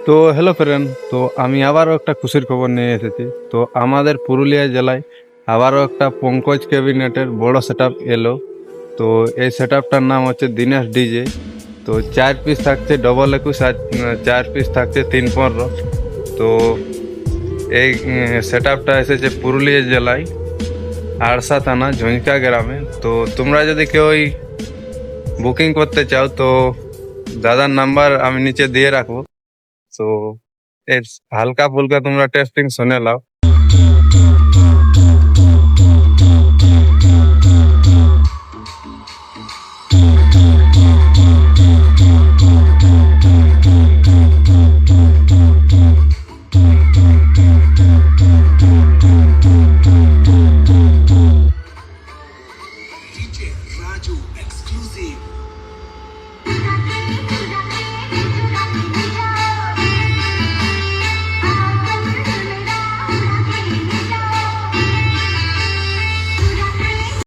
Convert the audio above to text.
তো hello friend, তো আমি আবারও একটা খুশির খবর নিয়ে এসেছি। তো আমাদের পুরুলিয়া জেলায় আবারও একটা পঙ্কজ ক্যাবিনেটের বড় সেট আপ এলো। তো এই সেট আপটার নাম হচ্ছে দিনেশ ডিজে। তো 4 পিস থাকছে ডবল 21 আর 4 পিস থাকছে 315। তো এই সেট আপটা এসেছে পুরুলিয়া জেলায় আড়সা থানা ঝুঁঝকা গ্রামে। তো তোমরা যদি কেউ বুকিং করতে চাও তো দাদার নাম্বার আমি নিচে দিয়ে রাখবো। তো এর হালকা ফুলকা তোমরা টেস্টিং শুনে নাও।